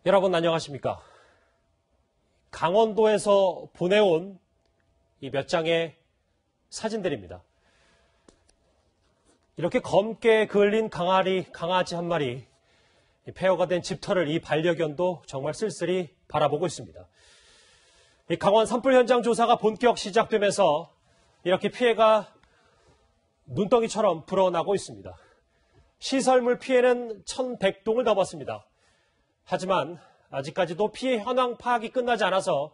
여러분 안녕하십니까? 강원도에서 보내온 이 몇 장의 사진들입니다. 이렇게 검게 그을린 강아지 한 마리, 폐허가 된 집터를 이 반려견도 정말 쓸쓸히 바라보고 있습니다. 이 강원 산불 현장 조사가 본격 시작되면서 이렇게 피해가 눈덩이처럼 불어나고 있습니다. 시설물 피해는 1,100동을 넘었습니다. 하지만 아직까지도 피해 현황 파악이 끝나지 않아서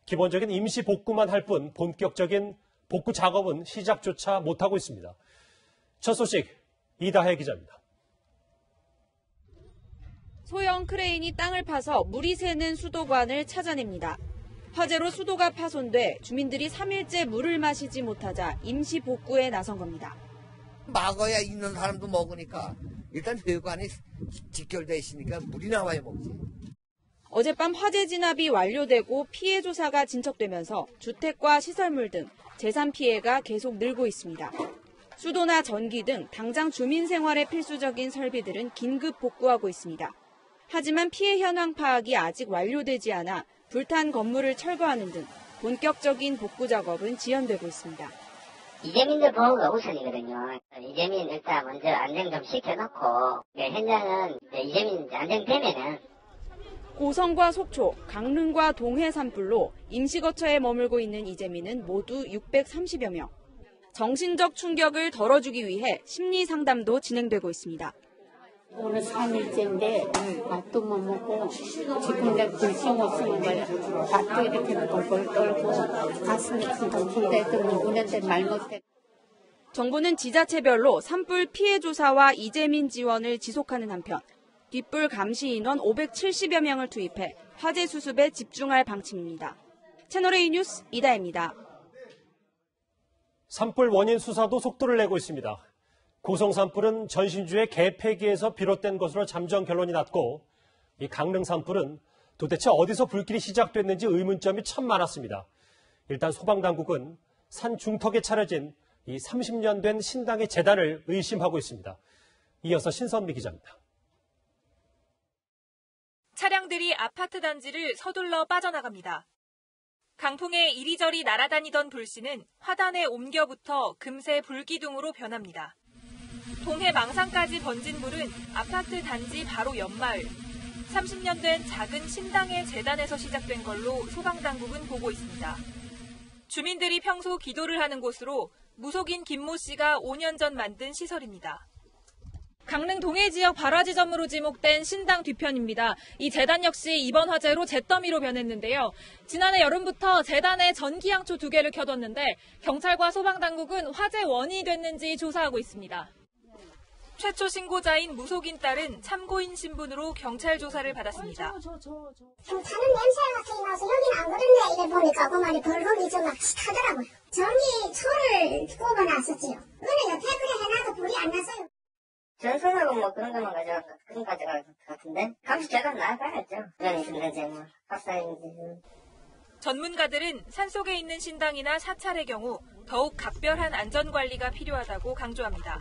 기본적인 임시 복구만 할 뿐 본격적인 복구 작업은 시작조차 못하고 있습니다. 첫 소식 이다혜 기자입니다. 소형 크레인이 땅을 파서 물이 새는 수도관을 찾아냅니다. 화재로 수도가 파손돼 주민들이 3일째 물을 마시지 못하자 임시 복구에 나선 겁니다. 막아야 있는 사람도 먹으니까 일단 회관이 직결되어 있으니까 물이 나와야 먹지. 어젯밤 화재 진압이 완료되고 피해 조사가 진척되면서 주택과 시설물 등 재산 피해가 계속 늘고 있습니다. 수도나 전기 등 당장 주민 생활에 필수적인 설비들은 긴급 복구하고 있습니다. 하지만 피해 현황 파악이 아직 완료되지 않아 불탄 건물을 철거하는 등 본격적인 복구 작업은 지연되고 있습니다. 이재민들 보호가 우선이거든요. 이재민 일단 먼저 안정 좀 시켜놓고 현장은 이재민 안정되면은 고성과 속초, 강릉과 동해 산불로 임시거처에 머물고 있는 이재민은 모두 630여 명. 정신적 충격을 덜어주기 위해 심리 상담도 진행되고 있습니다. 오늘 3일째인데 밥도 못 먹고 지금 내가 불쌍 쓰는 거야. 밥도 이렇게 벌벌 떨고 가슴이 쿵쿵쿵대도 우는데 말 못해. 정부는 지자체별로 산불 피해 조사와 이재민 지원을 지속하는 한편 뒷불 감시 인원 570여 명을 투입해 화재 수습에 집중할 방침입니다. 채널A 뉴스 이다혜입니다. 산불 원인 수사도 속도를 내고 있습니다. 고성 산불은 전신주의 개 폐기에서 비롯된 것으로 잠정 결론이 났고 이 강릉 산불은 도대체 어디서 불길이 시작됐는지 의문점이 참 많았습니다. 일단 소방당국은 산 중턱에 차려진 이 30년 된 신당의 재단을 의심하고 있습니다. 이어서 신선미 기자입니다. 차량들이 아파트 단지를 서둘러 빠져나갑니다. 강풍에 이리저리 날아다니던 불씨는 화단에 옮겨붙어 금세 불기둥으로 변합니다. 동해 망산까지 번진 불은 아파트 단지 바로 옆마을, 30년 된 작은 신당의 재단에서 시작된 걸로 소방당국은 보고 있습니다. 주민들이 평소 기도를 하는 곳으로 무속인 김모 씨가 5년 전 만든 시설입니다. 강릉 동해 지역 발화지점으로 지목된 신당 뒤편입니다. 이 재단 역시 이번 화재로 잿더미로 변했는데요. 지난해 여름부터 재단에 전기양초 2개를 켜뒀는데 경찰과 소방당국은 화재 원인이 됐는지 조사하고 있습니다. 최초 신고자인 무속인 딸은 참고인 신분으로 경찰 조사를 받았습니다. 좀 타는 냄새 같은 게 나서 여기는 안 그런데 이래 보니까 그만이 벌벅이 좀 막 타더라고요. 전기초를 꼽아놨었지요. 그래 여태 그래 해놔도 불이 안 났어요. 전선하고 뭐 그런 것만 가져갈 것 같은데 감시 재단 나가야죠. 그런 있는데 뭐 학사인지. 전문가들은 산속에 있는 신당이나 사찰의 경우 더욱 각별한 안전관리가 필요하다고 강조합니다.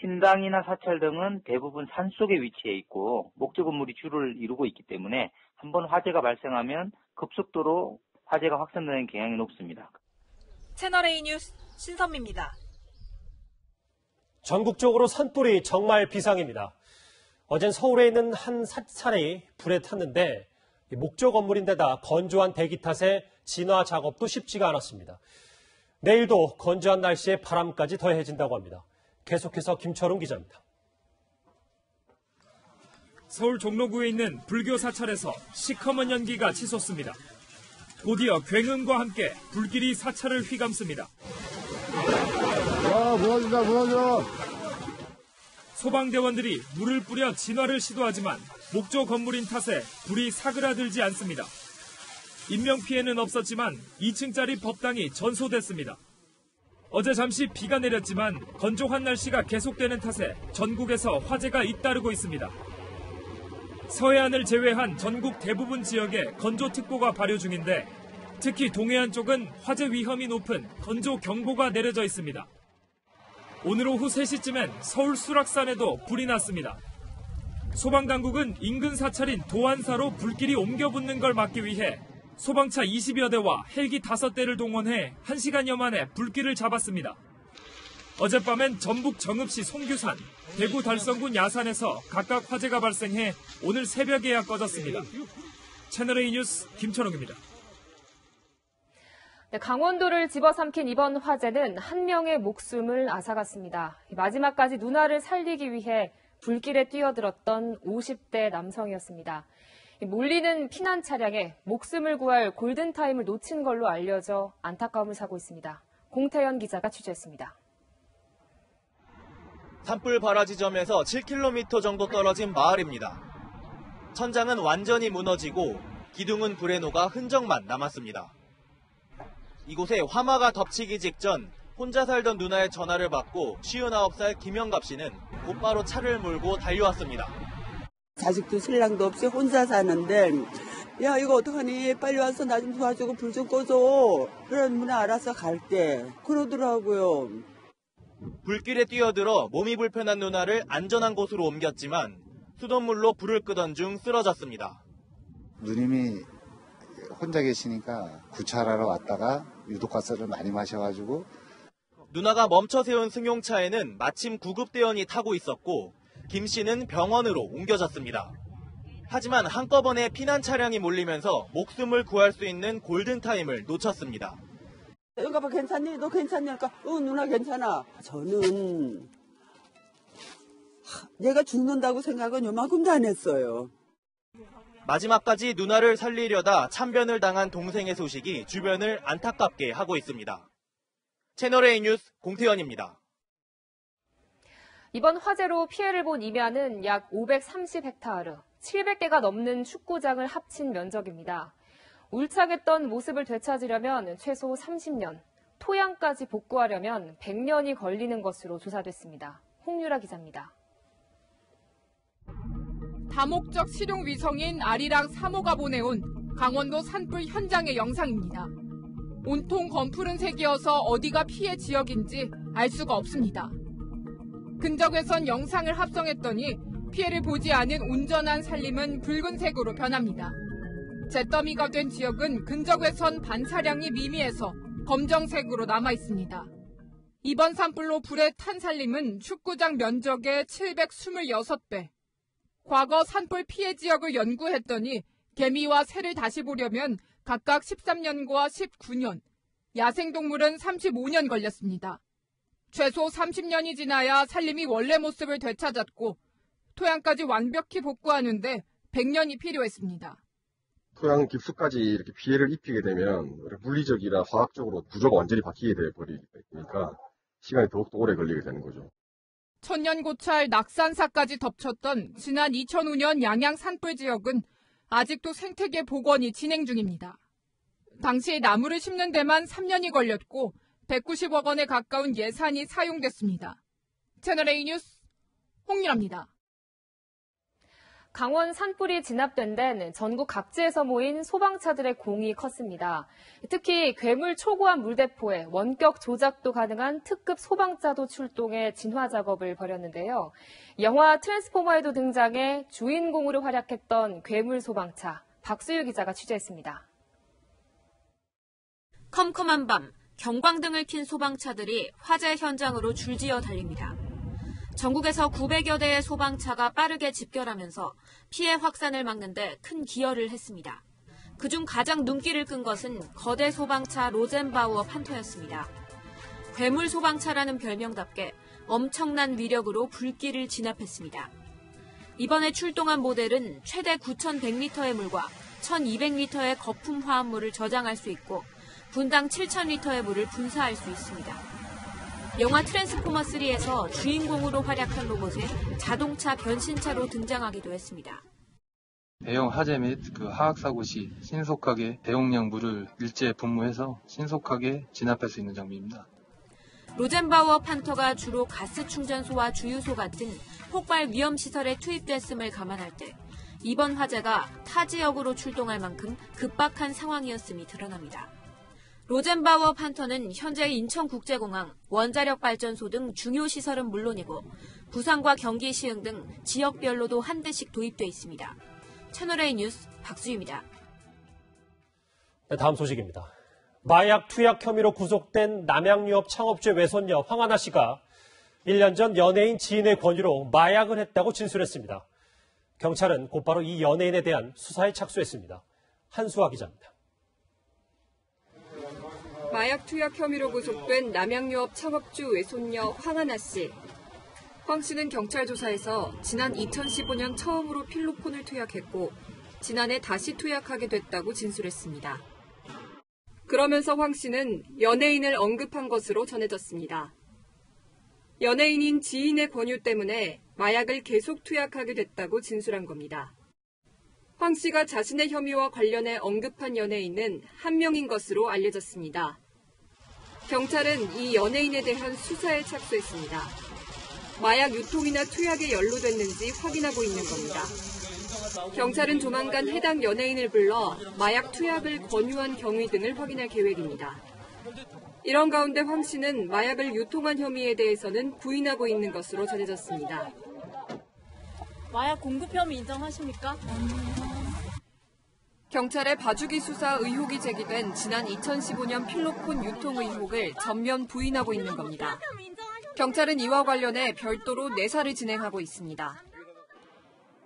신당이나 사찰 등은 대부분 산속에 위치해 있고 목조 건물이 주를 이루고 있기 때문에 한번 화재가 발생하면 급속도로 화재가 확산되는 경향이 높습니다. 채널A 뉴스 신선미입니다. 전국적으로 산불이 정말 비상입니다. 어젠 서울에 있는 한 사찰이 불에 탔는데 목조 건물인데다 건조한 대기 탓에 진화 작업도 쉽지가 않았습니다. 내일도 건조한 날씨에 바람까지 더해진다고 합니다. 계속해서 김철웅 기자입니다. 서울 종로구에 있는 불교 사찰에서 시커먼 연기가 치솟습니다. 곧이어 굉음과 함께 불길이 사찰을 휘감습니다. 무너져. 소방대원들이 물을 뿌려 진화를 시도하지만 목조 건물인 탓에 불이 사그라들지 않습니다. 인명피해는 없었지만 2층짜리 법당이 전소됐습니다. 어제 잠시 비가 내렸지만 건조한 날씨가 계속되는 탓에 전국에서 화재가 잇따르고 있습니다. 서해안을 제외한 전국 대부분 지역에 건조특보가 발효 중인데 특히 동해안 쪽은 화재 위험이 높은 건조경보가 내려져 있습니다. 오늘 오후 3시쯤엔 서울 수락산에도 불이 났습니다. 소방당국은 인근 사찰인 도안사로 불길이 옮겨 붙는 걸 막기 위해 소방차 20여 대와 헬기 5대를 동원해 1시간여 만에 불길을 잡았습니다. 어젯밤엔 전북 정읍시 송규산, 대구 달성군 야산에서 각각 화재가 발생해 오늘 새벽에야 꺼졌습니다. 채널A 뉴스 김천웅입니다. 네, 강원도를 집어삼킨 이번 화재는 한 명의 목숨을 앗아갔습니다. 마지막까지 누나를 살리기 위해 불길에 뛰어들었던 50대 남성이었습니다. 몰리는 피난 차량에 목숨을 구할 골든타임을 놓친 걸로 알려져 안타까움을 사고 있습니다. 공태현 기자가 취재했습니다. 산불 발화 지점에서 7km 정도 떨어진 마을입니다. 천장은 완전히 무너지고 기둥은 불에 녹아 흔적만 남았습니다. 이곳에 화마가 덮치기 직전 혼자 살던 누나의 전화를 받고 59살 김영갑 씨는 곧바로 차를 몰고 달려왔습니다. 자식도 신랑도 없이 혼자 사는데 야 이거 어떡하니 빨리 와서 나 좀 도와주고 불 좀 꺼줘. 그러면 알아서 갈게 그러더라고요. 불길에 뛰어들어 몸이 불편한 누나를 안전한 곳으로 옮겼지만 수돗물로 불을 끄던 중 쓰러졌습니다. 누님이 혼자 계시니까 구차하러 왔다가 유독가스를 많이 마셔가지고 누나가 멈춰 세운 승용차에는 마침 구급대원이 타고 있었고 김 씨는 병원으로 옮겨졌습니다. 하지만 한꺼번에 피난 차량이 몰리면서 목숨을 구할 수 있는 골든타임을 놓쳤습니다. 영갑아 괜찮니? 너 괜찮냐니까 누나 괜찮아. 저는 내가 죽는다고 생각은 요만큼도 안 했어요. 마지막까지 누나를 살리려다 참변을 당한 동생의 소식이 주변을 안타깝게 하고 있습니다. 채널A 뉴스 공태현입니다. 이번 화재로 피해를 본 임야는 약 530헥타르, 700개가 넘는 축구장을 합친 면적입니다. 울창했던 모습을 되찾으려면 최소 30년, 토양까지 복구하려면 100년이 걸리는 것으로 조사됐습니다. 홍유라 기자입니다. 다목적 실용 위성인 아리랑 3호가 보내온 강원도 산불 현장의 영상입니다. 온통 검푸른 색이어서 어디가 피해 지역인지 알 수가 없습니다. 근적외선 영상을 합성했더니 피해를 보지 않은 운전한 산림은 붉은색으로 변합니다. 잿더미가 된 지역은 근적외선 반차량이 미미해서 검정색으로 남아 있습니다. 이번 산불로 불에 탄 산림은 축구장 면적의 726배. 과거 산불 피해 지역을 연구했더니 개미와 새를 다시 보려면 각각 13년과 19년, 야생동물은 35년 걸렸습니다. 최소 30년이 지나야 산림이 원래 모습을 되찾았고 토양까지 완벽히 복구하는데 100년이 필요했습니다. 토양 깊숙까지 이렇게 피해를 입히게 되면 물리적이나 화학적으로 구조가 완전히 바뀌게 되니까 시간이 더욱더 오래 걸리게 되는 거죠. 천년고찰 낙산사까지 덮쳤던 지난 2005년 양양 산불 지역은 아직도 생태계 복원이 진행 중입니다. 당시 나무를 심는 데만 3년이 걸렸고 190억 원에 가까운 예산이 사용됐습니다. 채널A 뉴스 홍유라입니다. 강원 산불이 진압된 데는 전국 각지에서 모인 소방차들의 공이 컸습니다. 특히 괴물 초고압 물대포에 원격 조작도 가능한 특급 소방차도 출동해 진화 작업을 벌였는데요. 영화 트랜스포머에도 등장해 주인공으로 활약했던 괴물 소방차, 박수유 기자가 취재했습니다. 컴컴한 밤, 경광등을 킨 소방차들이 화재 현장으로 줄지어 달립니다. 전국에서 900여 대의 소방차가 빠르게 집결하면서 피해 확산을 막는 데 큰 기여를 했습니다. 그중 가장 눈길을 끈 것은 거대 소방차 로젠바우어 판터였습니다. 괴물 소방차라는 별명답게 엄청난 위력으로 불길을 진압했습니다. 이번에 출동한 모델은 최대 9,100리터의 물과 1,200리터의 거품 화합물을 저장할 수 있고 분당 7,000리터의 물을 분사할 수 있습니다. 영화 트랜스포머3에서 주인공으로 활약한 로봇에 자동차 변신차로 등장하기도 했습니다. 대형 화재 및 화학사고 시 신속하게 대용량 물을 일제에 분무해서 신속하게 진압할 수 있는 장비입니다. 로젠바우어 판터가 주로 가스 충전소와 주유소 같은 폭발 위험 시설에 투입됐음을 감안할 때 이번 화재가 타 지역으로 출동할 만큼 급박한 상황이었음이 드러납니다. 로젠바우어 판터는 현재 인천국제공항, 원자력발전소 등 중요 시설은 물론이고 부산과 경기 시흥 등 지역별로도 한 대씩 도입돼 있습니다. 채널A 뉴스 박수희입니다. 네, 다음 소식입니다. 마약 투약 혐의로 구속된 남양유업 창업주의 외손녀 황하나 씨가 1년 전 연예인 지인의 권유로 마약을 했다고 진술했습니다. 경찰은 곧바로 이 연예인에 대한 수사에 착수했습니다. 한수아 기자입니다. 마약 투약 혐의로 구속된 남양유업 창업주 외손녀 황하나 씨. 황 씨는 경찰 조사에서 지난 2015년 처음으로 필로폰을 투약했고 지난해 다시 투약하게 됐다고 진술했습니다. 그러면서 황 씨는 연예인을 언급한 것으로 전해졌습니다. 연예인인 지인의 권유 때문에 마약을 계속 투약하게 됐다고 진술한 겁니다. 황 씨가 자신의 혐의와 관련해 언급한 연예인은 한 명인 것으로 알려졌습니다. 경찰은 이 연예인에 대한 수사에 착수했습니다. 마약 유통이나 투약에 연루됐는지 확인하고 있는 겁니다. 경찰은 조만간 해당 연예인을 불러 마약 투약을 권유한 경위 등을 확인할 계획입니다. 이런 가운데 황 씨는 마약을 유통한 혐의에 대해서는 부인하고 있는 것으로 전해졌습니다. 마약 공급 혐의 인정하십니까? 경찰의 봐주기 수사 의혹이 제기된 지난 2015년 필로폰 유통 의혹을 전면 부인하고 있는 겁니다. 경찰은 이와 관련해 별도로 내사를 진행하고 있습니다.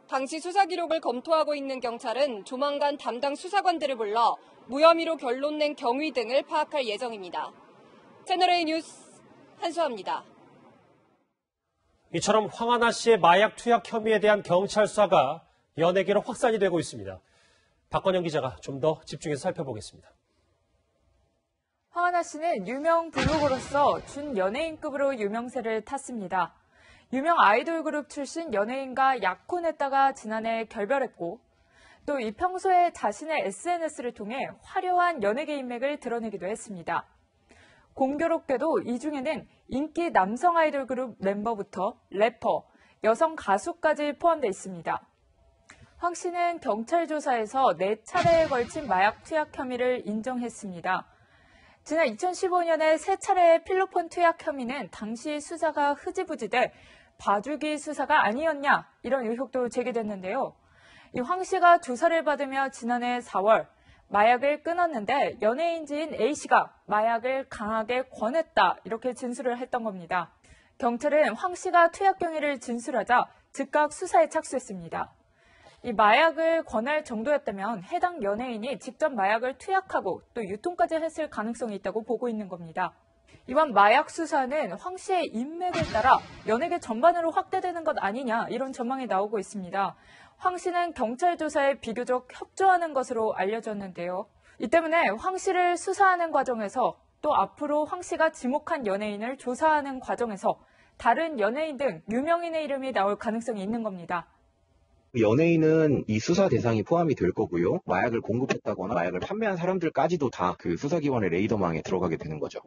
당시 수사 기록을 검토하고 있는 경찰은 조만간 담당 수사관들을 불러 무혐의로 결론 낸 경위 등을 파악할 예정입니다. 채널A 뉴스 한수아입니다. 이처럼 황하나 씨의 마약 투약 혐의에 대한 경찰 수사가 연예계로 확산이 되고 있습니다. 박건영 기자가 좀 더 집중해서 살펴보겠습니다. 황하나 씨는 유명 블로거로서 준연예인급으로 유명세를 탔습니다. 유명 아이돌 그룹 출신 연예인과 약혼했다가 지난해 결별했고 또 이 평소에 자신의 SNS를 통해 화려한 연예계 인맥을 드러내기도 했습니다. 공교롭게도 이 중에는 인기 남성 아이돌 그룹 멤버부터 래퍼, 여성 가수까지 포함되어 있습니다. 황 씨는 경찰 조사에서 4차례에 걸친 마약 투약 혐의를 인정했습니다. 지난 2015년에 3차례의 필로폰 투약 혐의는 당시 수사가 흐지부지돼 봐주기 수사가 아니었냐 이런 의혹도 제기됐는데요. 이 황 씨가 조사를 받으며 지난해 4월 마약을 끊었는데 연예인 지인 A씨가 마약을 강하게 권했다 이렇게 진술을 했던 겁니다. 경찰은 황 씨가 투약 경위를 진술하자 즉각 수사에 착수했습니다. 이 마약을 권할 정도였다면 해당 연예인이 직접 마약을 투약하고 또 유통까지 했을 가능성이 있다고 보고 있는 겁니다. 이번 마약 수사는 황 씨의 인맥에 따라 연예계 전반으로 확대되는 것 아니냐 이런 전망이 나오고 있습니다. 황 씨는 경찰 조사에 비교적 협조하는 것으로 알려졌는데요. 이 때문에 황 씨를 수사하는 과정에서 또 앞으로 황 씨가 지목한 연예인을 조사하는 과정에서 다른 연예인 등 유명인의 이름이 나올 가능성이 있는 겁니다. 연예인은 이 수사 대상이 포함이 될 거고요. 마약을 공급했다거나 마약을 판매한 사람들까지도 다 그 수사기관의 레이더망에 들어가게 되는 거죠.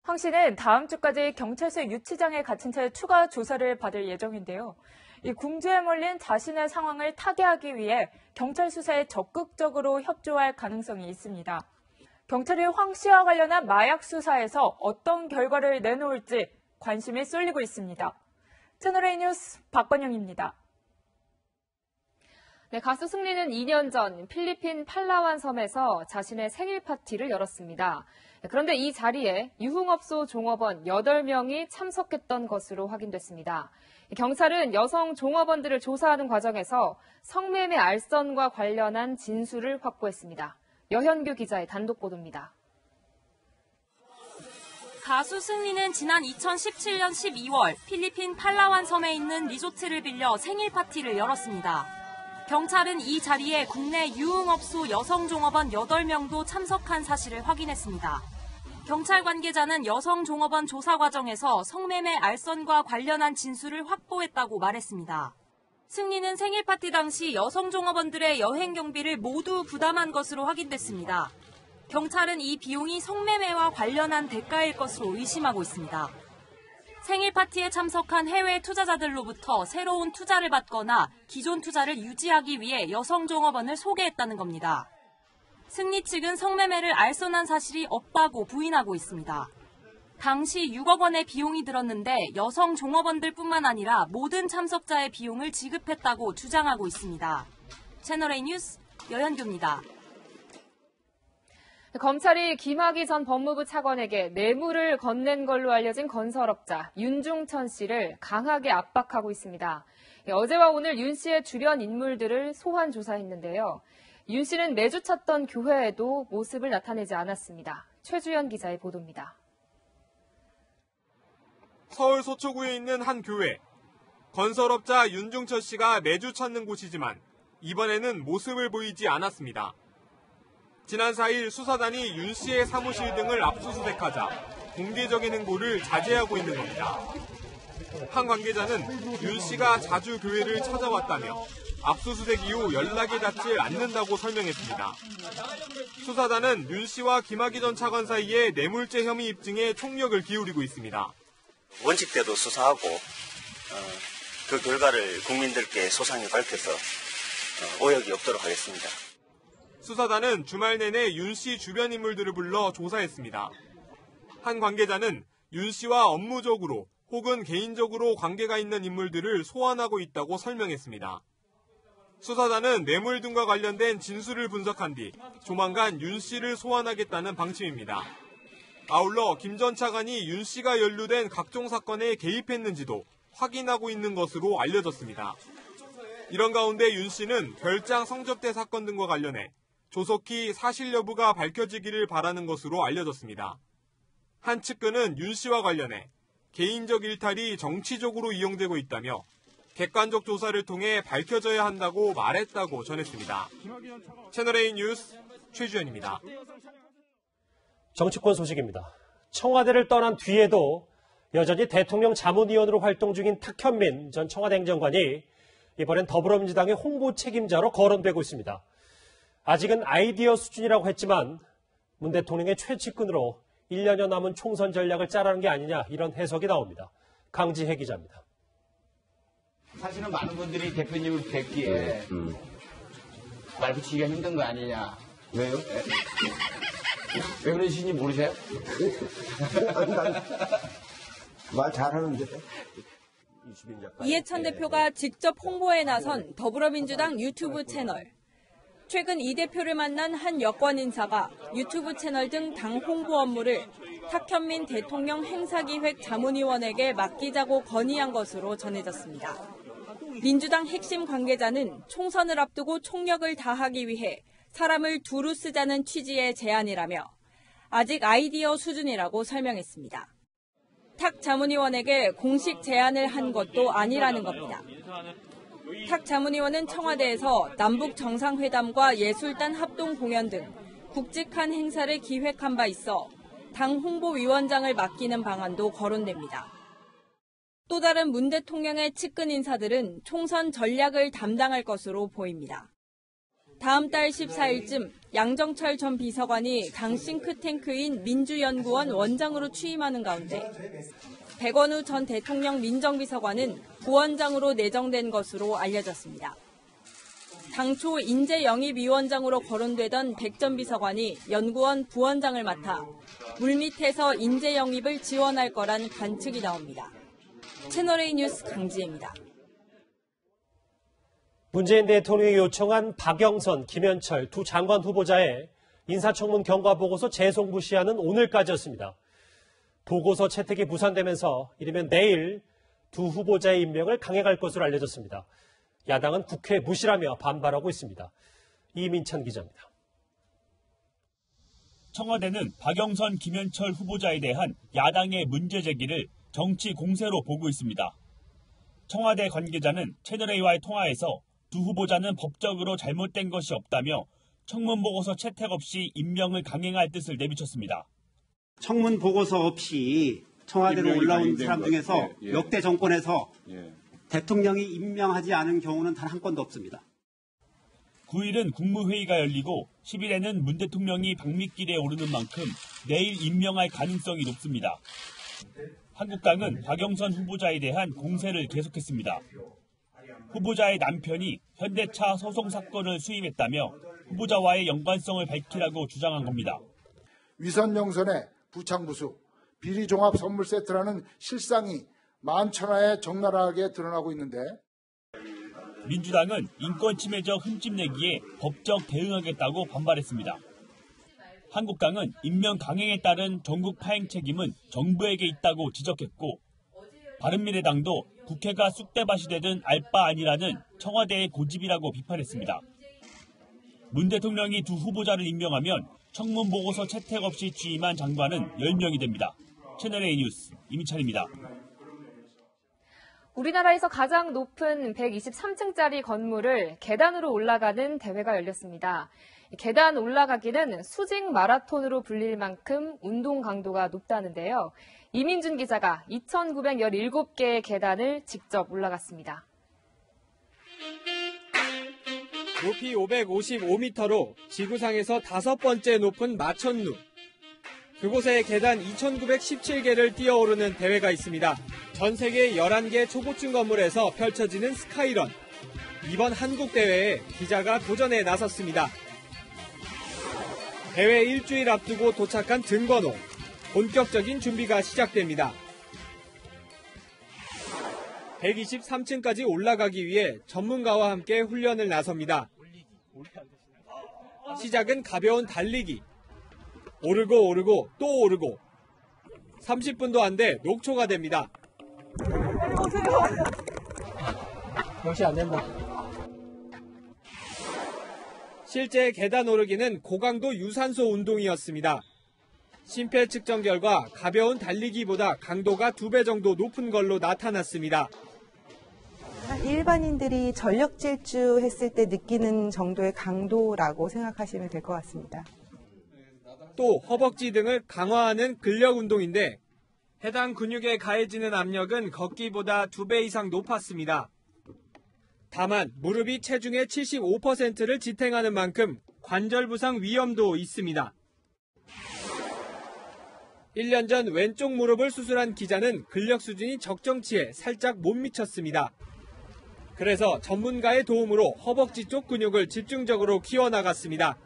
황 씨는 다음 주까지 경찰서 유치장에 갇힌 채 추가 조사를 받을 예정인데요. 이 궁지에 몰린 자신의 상황을 타개하기 위해 경찰 수사에 적극적으로 협조할 가능성이 있습니다. 경찰이 황 씨와 관련한 마약 수사에서 어떤 결과를 내놓을지 관심이 쏠리고 있습니다. 채널A 뉴스 박건영입니다. 네, 가수 승리는 2년 전 필리핀 팔라완 섬에서 자신의 생일 파티를 열었습니다. 그런데 이 자리에 유흥업소 종업원 8명이 참석했던 것으로 확인됐습니다. 경찰은 여성 종업원들을 조사하는 과정에서 성매매 알선과 관련한 진술을 확보했습니다. 여현규 기자의 단독 보도입니다. 가수 승리는 지난 2017년 12월 필리핀 팔라완 섬에 있는 리조트를 빌려 생일 파티를 열었습니다. 경찰은 이 자리에 국내 유흥업소 여성 종업원 8명도 참석한 사실을 확인했습니다. 경찰 관계자는 여성 종업원 조사 과정에서 성매매 알선과 관련한 진술을 확보했다고 말했습니다. 승리는 생일 파티 당시 여성 종업원들의 여행 경비를 모두 부담한 것으로 확인됐습니다. 경찰은 이 비용이 성매매와 관련한 대가일 것으로 의심하고 있습니다. 생일 파티에 참석한 해외 투자자들로부터 새로운 투자를 받거나 기존 투자를 유지하기 위해 여성 종업원을 소개했다는 겁니다. 승리 측은 성매매를 알선한 사실이 없다고 부인하고 있습니다. 당시 6억 원의 비용이 들었는데 여성 종업원들뿐만 아니라 모든 참석자의 비용을 지급했다고 주장하고 있습니다. 채널A 뉴스 여현규입니다. 검찰이 김학의 전 법무부 차관에게 뇌물을 건넨 걸로 알려진 건설업자 윤중천 씨를 강하게 압박하고 있습니다. 어제와 오늘 윤 씨의 주변 인물들을 소환 조사했는데요. 윤 씨는 매주 찾던 교회에도 모습을 나타내지 않았습니다. 최주연 기자의 보도입니다. 서울 서초구에 있는 한 교회. 건설업자 윤중천 씨가 매주 찾는 곳이지만 이번에는 모습을 보이지 않았습니다. 지난 4일 수사단이 윤 씨의 사무실 등을 압수수색하자 공개적인 행보를 자제하고 있는 겁니다. 한 관계자는 윤 씨가 자주 교회를 찾아왔다며 압수수색 이후 연락이 닿지 않는다고 설명했습니다. 수사단은 윤 씨와 김학의 전 차관 사이에 뇌물죄 혐의 입증에 총력을 기울이고 있습니다. 원칙대로 수사하고 그 결과를 국민들께 소상히 밝혀서 오역이 없도록 하겠습니다. 수사단은 주말 내내 윤 씨 주변 인물들을 불러 조사했습니다. 한 관계자는 윤 씨와 업무적으로 혹은 개인적으로 관계가 있는 인물들을 소환하고 있다고 설명했습니다. 수사단은 뇌물 등과 관련된 진술을 분석한 뒤 조만간 윤 씨를 소환하겠다는 방침입니다. 아울러 김 전 차관이 윤 씨가 연루된 각종 사건에 개입했는지도 확인하고 있는 것으로 알려졌습니다. 이런 가운데 윤 씨는 별장 성접대 사건 등과 관련해 조속히 사실 여부가 밝혀지기를 바라는 것으로 알려졌습니다. 한 측근은 윤 씨와 관련해 개인적 일탈이 정치적으로 이용되고 있다며 객관적 조사를 통해 밝혀져야 한다고 말했다고 전했습니다. 채널A 뉴스 최주연입니다. 정치권 소식입니다. 청와대를 떠난 뒤에도 여전히 대통령 자문위원으로 활동 중인 탁현민 전 청와대 행정관이 이번엔 더불어민주당의 홍보 책임자로 거론되고 있습니다. 아직은 아이디어 수준이라고 했지만 문 대통령의 최측근으로 1년여 남은 총선 전략을 짜라는 게 아니냐 이런 해석이 나옵니다. 강지혜 기자입니다. 사실은 많은 분들이 대표님을 뵙기에 말 붙이기가 힘든 거 아니냐. 왜요? 왜 그러시는지 모르세요? 말 잘하는데. 이해찬 대표가 직접 홍보에 나선 더불어민주당 유튜브 채널. 최근 이 대표를 만난 한 여권 인사가 유튜브 채널 등 당 홍보 업무를 탁현민 대통령 행사기획 자문위원에게 맡기자고 건의한 것으로 전해졌습니다. 민주당 핵심 관계자는 총선을 앞두고 총력을 다하기 위해 사람을 두루 쓰자는 취지의 제안이라며 아직 아이디어 수준이라고 설명했습니다. 탁 자문위원에게 공식 제안을 한 것도 아니라는 겁니다. 탁 자문위원은 청와대에서 남북 정상회담과 예술단 합동 공연 등 굵직한 행사를 기획한 바 있어 당 홍보위원장을 맡기는 방안도 거론됩니다. 또 다른 문 대통령의 측근 인사들은 총선 전략을 담당할 것으로 보입니다. 다음 달 14일쯤 양정철 전 비서관이 당 싱크탱크인 민주연구원 원장으로 취임하는 가운데 백원우 전 대통령 민정비서관은 부원장으로 내정된 것으로 알려졌습니다. 당초 인재영입위원장으로 거론되던 백 전 비서관이 연구원 부원장을 맡아 물밑에서 인재영입을 지원할 거란 관측이 나옵니다. 채널A 뉴스 강지혜입니다. 문재인 대통령이 요청한 박영선, 김현철 두 장관 후보자의 인사청문 경과보고서 재송부 시한은 오늘까지였습니다. 보고서 채택이 무산되면서 이르면 내일 두 후보자의 임명을 강행할 것으로 알려졌습니다. 야당은 국회 무시라며 반발하고 있습니다. 이민찬 기자입니다. 청와대는 박영선, 김현철 후보자에 대한 야당의 문제 제기를 정치 공세로 보고 있습니다. 청와대 관계자는 채널A와의 통화에서 두 후보자는 법적으로 잘못된 것이 없다며 청문 보고서 채택 없이 임명을 강행할 뜻을 내비쳤습니다. 청문 보고서 없이 청와대로 올라온 사람 중에서 역대 정권에서 대통령이 임명하지 않은 경우는 단 한 건도 없습니다. 9일은 국무회의가 열리고 10일에는 문 대통령이 방미길에 오르는 만큼 내일 임명할 가능성이 높습니다. 한국당은 박영선 후보자에 대한 공세를 계속했습니다. 후보자의 남편이 현대차 소송 사건을 수임했다며 후보자와의 연관성을 밝히라고 주장한 겁니다. 위선영선의 부창부수, 비리종합 선물 세트라는 실상이 만천하에 적나라하게 드러나고 있는데 민주당은 인권침해적 흠집내기에 법적 대응하겠다고 반발했습니다. 한국당은 인명 강행에 따른 전국 파행 책임은 정부에게 있다고 지적했고 바른미래당도 국회가 쑥대밭이 되든 알 바 아니라는 청와대의 고집이라고 비판했습니다. 문 대통령이 두 후보자를 임명하면 청문보고서 채택 없이 취임한 장관은 10명이 됩니다. 채널A 뉴스 임희찬입니다. 우리나라에서 가장 높은 123층짜리 건물을 계단으로 올라가는 대회가 열렸습니다. 계단 올라가기는 수직 마라톤으로 불릴 만큼 운동 강도가 높다는데요. 이민준 기자가 2,917개의 계단을 직접 올라갔습니다. 높이 555m로 지구상에서 5번째 높은 마천루. 그곳에 계단 2,917개를 뛰어오르는 대회가 있습니다. 전 세계 11개 초고층 건물에서 펼쳐지는 스카이런. 이번 한국 대회에 기자가 도전에 나섰습니다. 대회 일주일 앞두고 도착한 등번호. 본격적인 준비가 시작됩니다. 123층까지 올라가기 위해 전문가와 함께 훈련을 나섭니다. 시작은 가벼운 달리기. 오르고 또 오르고 30분도 안 돼 녹초가 됩니다. 역시 안 된다. 실제 계단 오르기는 고강도 유산소 운동이었습니다. 심폐 측정 결과 가벼운 달리기보다 강도가 2배 정도 높은 걸로 나타났습니다. 일반인들이 전력 질주했을 때 느끼는 정도의 강도라고 생각하시면 될 것 같습니다. 또 허벅지 등을 강화하는 근력 운동인데 해당 근육에 가해지는 압력은 걷기보다 2배 이상 높았습니다. 다만 무릎이 체중의 75%를 지탱하는 만큼 관절 부상 위험도 있습니다. 1년 전 왼쪽 무릎을 수술한 기자는 근력 수준이 적정치에 살짝 못 미쳤습니다. 그래서 전문가의 도움으로 허벅지 쪽 근육을 집중적으로 키워나갔습니다.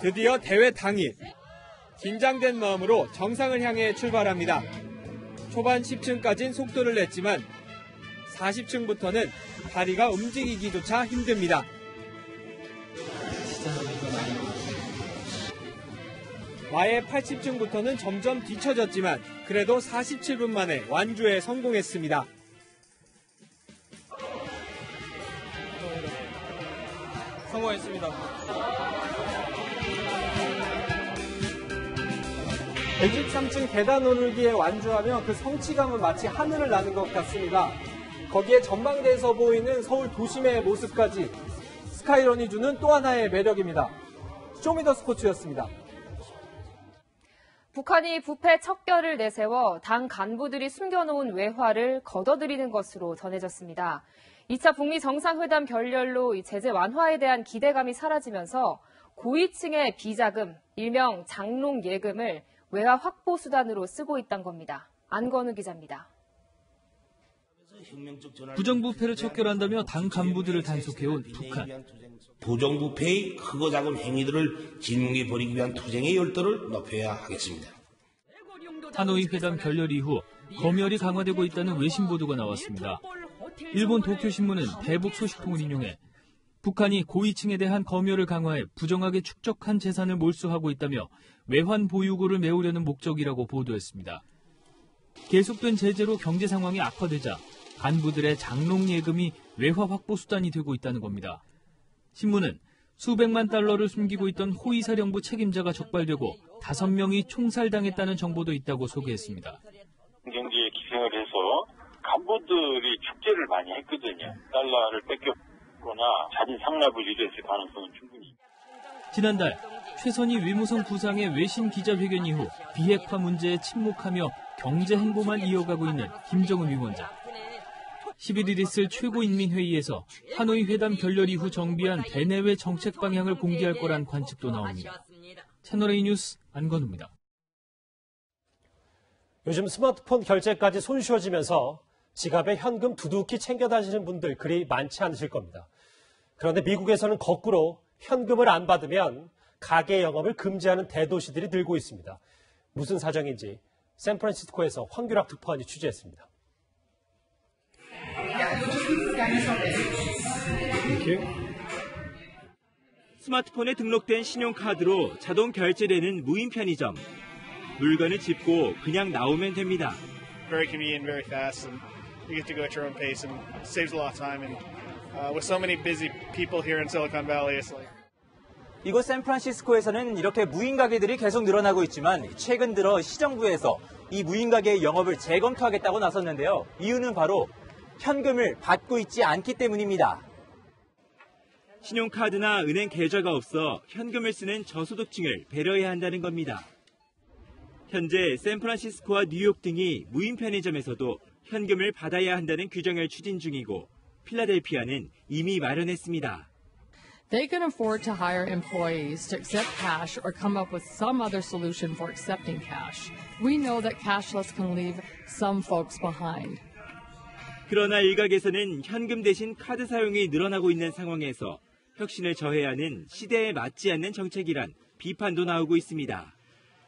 드디어 대회 당일, 긴장된 마음으로 정상을 향해 출발합니다. 초반 10층까지는 속도를 냈지만 40층부터는 다리가 움직이기조차 힘듭니다. 마의 80층부터는 점점 뒤처졌지만 그래도 47분 만에 완주에 성공했습니다. 성공했습니다. 123층 계단 오르기에 완주하며 그 성취감은 마치 하늘을 나는 것 같습니다. 거기에 전망대에서 보이는 서울 도심의 모습까지 스카이런이 주는 또 하나의 매력입니다. 쇼미더스포츠였습니다. 북한이 부패 척결을 내세워 당 간부들이 숨겨놓은 외화를 걷어들이는 것으로 전해졌습니다. 2차 북미 정상회담 결렬로 제재 완화에 대한 기대감이 사라지면서 고위층의 비자금, 일명 장롱 예금을 외화 확보 수단으로 쓰고 있다는 겁니다. 안건우 기자입니다. 부정부패를 척결한다며 당 간부들을 단속해온 북한. 부정부패의 크고 작은 행위들을 진뭉에 버리기 위한 투쟁의 열도를 높여야 하겠습니다. 하노이 회담 결렬 이후 검열이 강화되고 있다는 외신 보도가 나왔습니다. 일본 도쿄신문은 대북 소식통을 인용해 북한이 고위층에 대한 검열을 강화해 부정하게 축적한 재산을 몰수하고 있다며 외환 보유고를 메우려는 목적이라고 보도했습니다. 계속된 제재로 경제 상황이 악화되자 간부들의 장롱 예금이 외화 확보 수단이 되고 있다는 겁니다. 신문은 수백만 달러를 숨기고 있던 호위사령부 책임자가 적발되고 5명이 총살당했다는 정보도 있다고 소개했습니다. 경제에 기생을 해서 간부들이 축제를 많이 했거든요. 달러를 뺏겼거나 자진 상납을 이랬을 가능성은 충분히. 지난달 최선희 외무성 부상의 외신 기자회견 이후 비핵화 문제에 침묵하며 경제 행보만 이어가고 있는 김정은 위원장. 11일 있을 최고인민회의에서 하노이 회담 결렬 이후 정비한 대내외 정책 방향을 공개할 거란 관측도 나옵니다. 채널A 뉴스 안건우입니다. 요즘 스마트폰 결제까지 손쉬워지면서 지갑에 현금 두둑히 챙겨 다니시는 분들 그리 많지 않으실 겁니다. 그런데 미국에서는 거꾸로 현금을 안 받으면 가게 영업을 금지하는 대도시들이 늘고 있습니다. 무슨 사정인지 샌프란시스코에서 황규락 특파원이 취재했습니다. 스마트폰에 등록된 신용카드로 자동 결제되는 무인 편의점. 물건을 짚고 그냥 나오면 됩니다. Very convenient, very fast, and you get to go at your own pace, and it saves a lot of time. And with so many busy people here in Silicon Valley, it's like. 이곳 샌프란시스코에서는 이렇게 무인 가게들이 계속 늘어나고 있지만 최근 들어 시정부에서 이 무인 가게의 영업을 재검토하겠다고 나섰는데요. 이유는 바로 현금을 받고 있지 않기 때문입니다. 신용카드나 은행 계좌가 없어 현금을 쓰는 저소득층을 배려해야 한다는 겁니다. 현재 샌프란시스코와 뉴욕 등이 무인 편의점에서도 현금을 받아야 한다는 규정을 추진 중이고 필라델피아는 이미 마련했습니다. They can afford to hire employees to accept cash or come up with some other solution for accepting cash. We know that cashless can leave some folks behind. 그러나 일각에서는 현금 대신 카드 사용이 늘어나고 있는 상황에서 혁신을 저해야 하는 시대에 맞지 않는 정책이란 비판도 나오고 있습니다.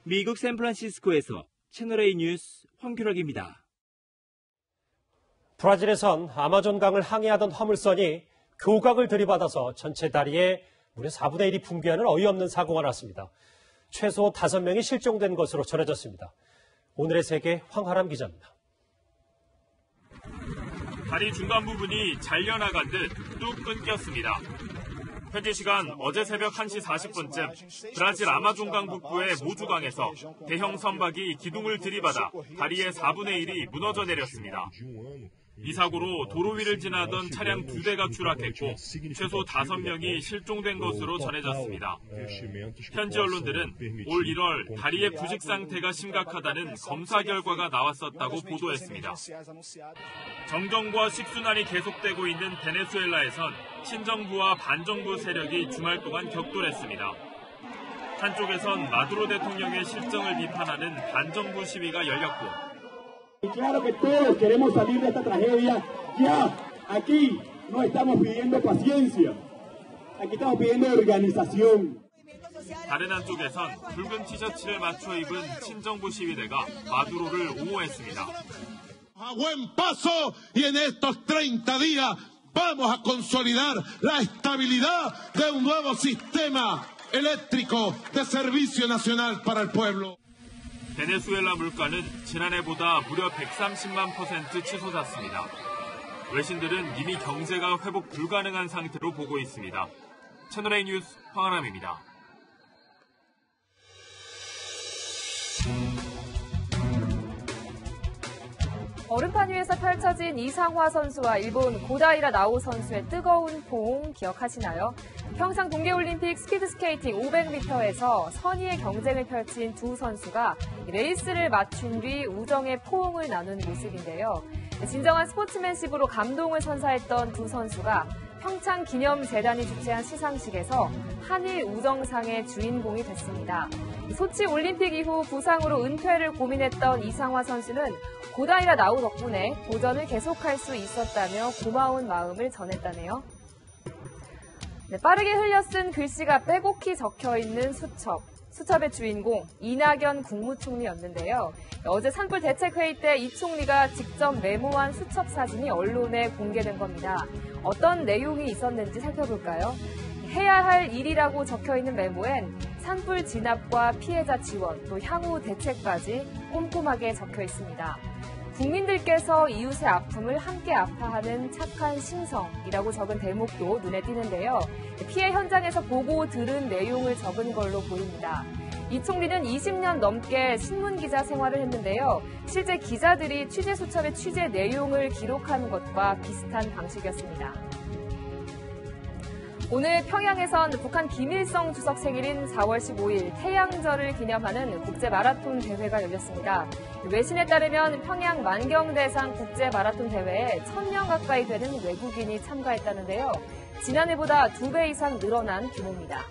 미국 샌프란시스코에서 채널A 뉴스 황규락입니다. 브라질에선 아마존강을 항해하던 화물선이 교각을 들이받아서 전체 다리에 무려 4분의 1이 붕괴하는 어이없는 사고가 났습니다. 최소 5명이 실종된 것으로 전해졌습니다. 오늘의 세계 황하람 기자입니다. 다리 중간 부분이 잘려나간 듯 뚝 끊겼습니다. 현지 시간 어제 새벽 1시 40분쯤 브라질 아마존강 북부의 모주강에서 대형 선박이 기둥을 들이받아 다리의 4분의 1이 무너져 내렸습니다. 이 사고로 도로 위를 지나던 차량 2대가 추락했고 최소 5명이 실종된 것으로 전해졌습니다. 현지 언론들은 올 1월 다리의 부식 상태가 심각하다는 검사 결과가 나왔었다고 보도했습니다. 정정과 식순환이 계속되고 있는 베네수엘라에선 친정부와 반정부 세력이 주말 동안 격돌했습니다. 한쪽에선 마두로 대통령의 실정을 비판하는 반정부 시위가 열렸고 Claro que todos queremos salir de esta tragedia ya. Aquí no estamos pidiendo paciencia. Aquí estamos pidiendo organización. 다른 한쪽에선 붉은 티셔츠를 맞춰 입은 친정부 시위대가 마두로를 옹호했습니다. A buen paso y en estos 30 días vamos a consolidar la estabilidad de un nuevo sistema eléctrico de servicio nacional para el pueblo. 베네수엘라 물가는 지난해보다 무려 130만 % 치솟았습니다. 외신들은 이미 경제가 회복 불가능한 상태로 보고 있습니다. 채널A 뉴스 황하람입니다. 얼음판 위에서 펼쳐진 이상화 선수와 일본 고다이라 나오 선수의 뜨거운 포옹 기억하시나요? 평창 동계올림픽 스피드스케이팅 500m에서 선의의 경쟁을 펼친 두 선수가 레이스를 마친 뒤 우정의 포옹을 나눈 모습인데요. 진정한 스포츠맨십으로 감동을 선사했던 두 선수가 평창 기념재단이 주최한 시상식에서 한일 우정상의 주인공이 됐습니다. 소치 올림픽 이후 부상으로 은퇴를 고민했던 이상화 선수는 고다이라 나오 덕분에 도전을 계속할 수 있었다며 고마운 마음을 전했다네요. 빠르게 흘려 쓴 글씨가 빼곡히 적혀있는 수첩. 수첩의 주인공 이낙연 국무총리였는데요. 어제 산불 대책회의 때 이 총리가 직접 메모한 수첩 사진이 언론에 공개된 겁니다. 어떤 내용이 있었는지 살펴볼까요? 해야 할 일이라고 적혀있는 메모엔 산불 진압과 피해자 지원, 또 향후 대책까지 꼼꼼하게 적혀 있습니다. 국민들께서 이웃의 아픔을 함께 아파하는 착한 심성이라고 적은 대목도 눈에 띄는데요. 피해 현장에서 보고 들은 내용을 적은 걸로 보입니다. 이 총리는 20년 넘게 신문기자 생활을 했는데요. 실제 기자들이 취재 수첩의 취재 내용을 기록하는 것과 비슷한 방식이었습니다. 오늘 평양에선 북한 김일성 주석 생일인 4월 15일 태양절을 기념하는 국제마라톤 대회가 열렸습니다. 외신에 따르면 평양 만경대상 국제마라톤 대회에 1,000명 가까이 되는 외국인이 참가했다는데요. 지난해보다 2배 이상 늘어난 규모입니다.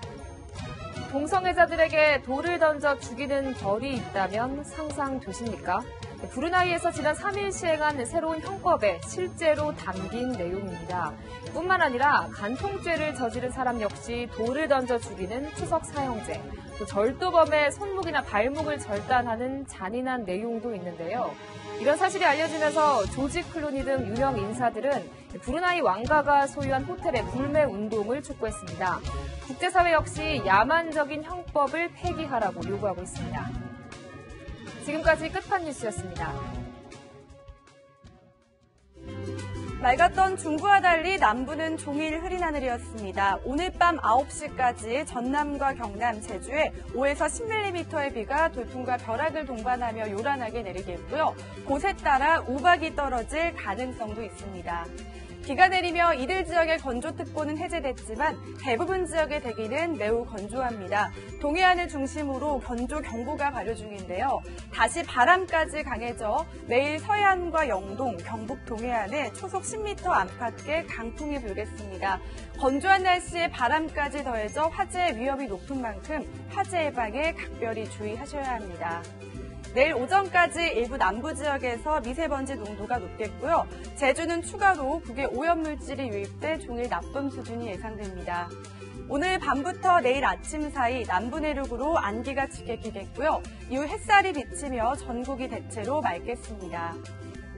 동성애자들에게 돌을 던져 죽이는 벌이 있다면 상상되십니까? 브루나이에서 지난 3일 시행한 새로운 형법에 실제로 담긴 내용입니다. 뿐만 아니라 간통죄를 저지른 사람 역시 돌을 던져 죽이는 투석 사형제, 또 절도범의 손목이나 발목을 절단하는 잔인한 내용도 있는데요. 이런 사실이 알려지면서 조지 클루니 등 유명 인사들은 브루나이 왕가가 소유한 호텔의 불매 운동을 촉구했습니다. 국제사회 역시 야만적인 형법을 폐기하라고 요구하고 있습니다. 지금까지 끝판 뉴스였습니다. 맑았던 중부와 달리 남부는 종일 흐린 하늘이었습니다. 오늘 밤 9시까지 전남과 경남, 제주에 5에서 10mm의 비가 돌풍과 벼락을 동반하며 요란하게 내리겠고요. 곳에 따라 우박이 떨어질 가능성도 있습니다. 비가 내리며 이들 지역의 건조특보는 해제됐지만 대부분 지역의 대기는 매우 건조합니다. 동해안을 중심으로 건조경보가 발효 중인데요. 다시 바람까지 강해져 내일 서해안과 영동, 경북 동해안에 초속 10m 안팎의 강풍이 불겠습니다. 건조한 날씨에 바람까지 더해져 화재 위험이 높은 만큼 화재 예방에 각별히 주의하셔야 합니다. 내일 오전까지 일부 남부 지역에서 미세먼지 농도가 높겠고요. 제주는 추가로 국외 오염물질이 유입돼 종일 나쁨 수준이 예상됩니다. 오늘 밤부터 내일 아침 사이 남부 내륙으로 안개가 짙게 끼겠고요. 이후 햇살이 비치며 전국이 대체로 맑겠습니다.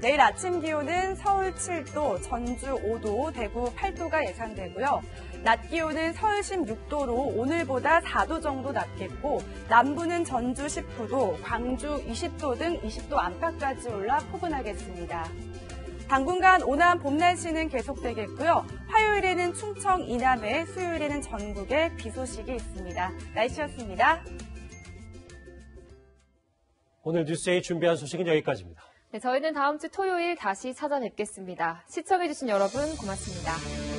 내일 아침 기온은 서울 7도, 전주 5도, 대구 8도가 예상되고요. 낮 기온은 서울시 6도로 오늘보다 4도 정도 낮겠고 남부는 전주 19도, 광주 20도 등 20도 안팎까지 올라 포근하겠습니다. 당분간 온화한 봄 날씨는 계속되겠고요. 화요일에는 충청 이남에, 수요일에는 전국에 비 소식이 있습니다. 날씨였습니다. 오늘 뉴스에이 준비한 소식은 여기까지입니다. 네, 저희는 다음 주 토요일 다시 찾아뵙겠습니다. 시청해주신 여러분 고맙습니다.